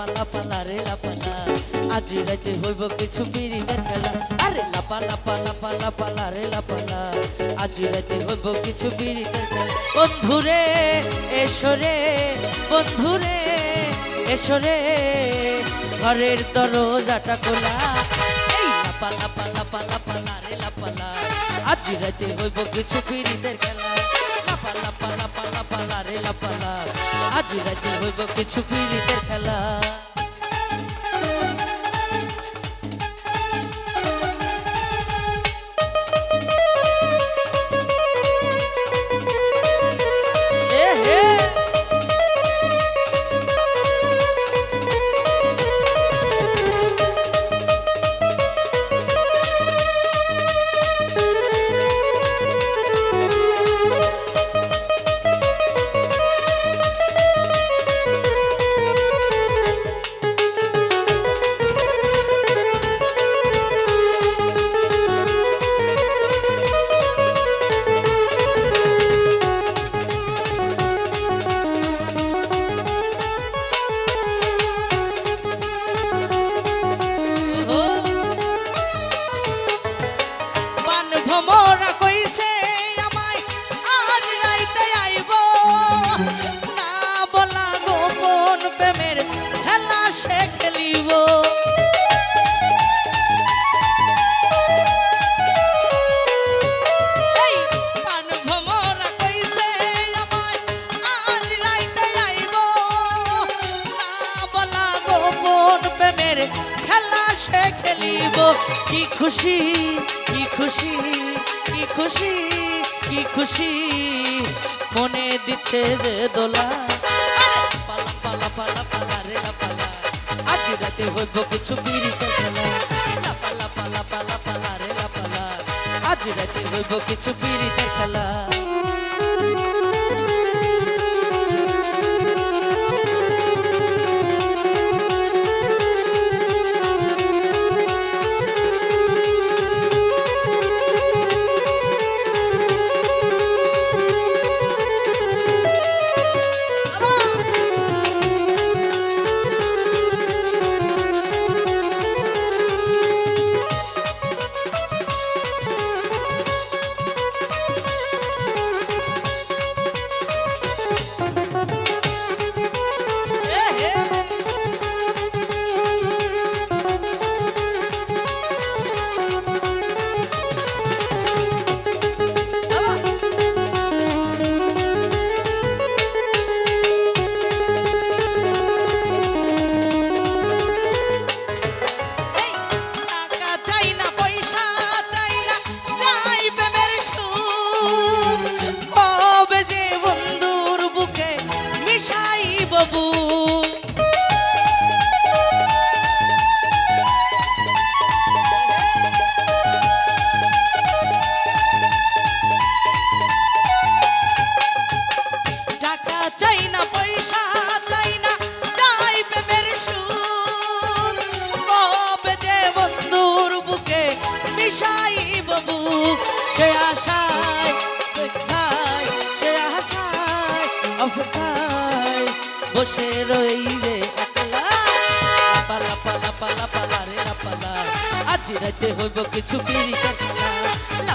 লাপালা রে লাপালা আজ রাতে হইব কিছু পিরিতের খেলা আরে লাপালা রে লাপালা আজ রাতে হইব কিছু পিরিতের খেলা বন্ধুরে এসরে বন্ধুরে এসরে ঘরের দরজাটা খোলা এই লাপালা রে লাপালা আজ রাতে হইব কিছু পিরিতের খেলা লাপালা রে লাপালা আজ রাতে হইব কিছু পিরিতের খেলা ভ্রমরা কইছে আমায় আজ রাইতে আইব না বলা গোপন প্রেমের খেলা সে খেলিব এই পান ভ্রমরা কইছে আমায় আজ রাইতে আইব না বলা গোপন প্রেমের খেলা সে খেলিব কি খুশি কি খুশি কি খুশি কি খুশি মনে দিচ্ছে যে দোলা পালা রে পালা আজ রাতে হইব কিছু পিরিতের খেলা পালা রে পালা আজ রাতে হইব কিছু পিরিতের খেলা সে আশায় অপেক্ষায় বসে রই রে একলা পালা রে পালা আজ রাতে হইব কিছু পিরিতের খেলা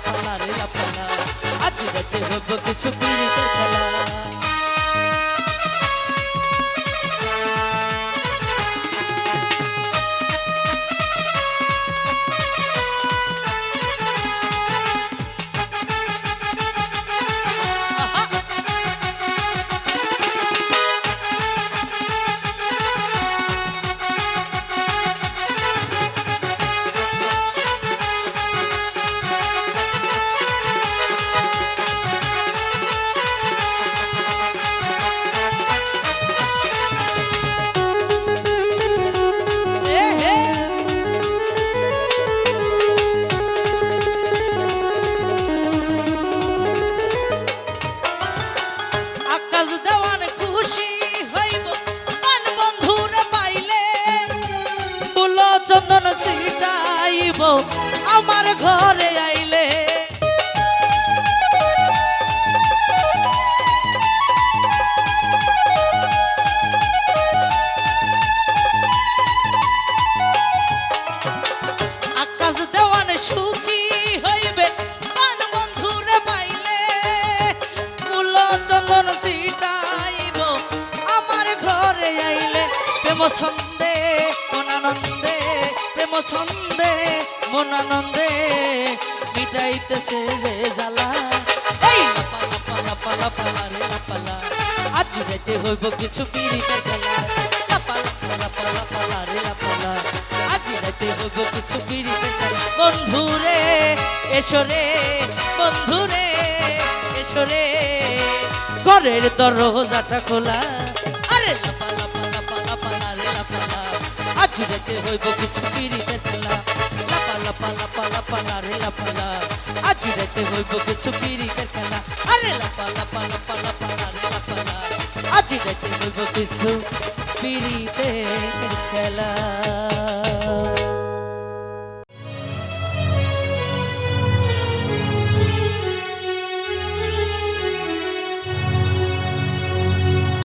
পালা রে পালা আজ রাতে হইব কিছু পিরিতের খেলা প্রেম ছন্দে মন আনন্দে, প্রেম ছন্দে মন আনন্দে মিটাইতেছে যে জ্বালা। এই লাপা লাপা লাপা লাপা রে লাপালা, আজ রাইতে হইব কিছু পিরিতের খেলা। লাপা লাপা লাপা লাপা রে লাপালা, আজ রাইতে হইব কিছু পিরিতের খেলা। বন্ধুরে এসরে, বন্ধুরে এসরে, ঘরের দরজাটা খোলা। আরে লাপা লাপা লাপা লাপা রে লাপালা, আজ রাইতে হইব কিছু পিরিতের খেলা। লাপা লাপা লাপা লাপা রে লাপালা, আজ রাইতে হইব কিছু পিরিতের খেলা। আরে লাপা লাপা লাপা লাপা রে লাপালা, আজ রাইতে হইব কিছু পিরিতের খেলা।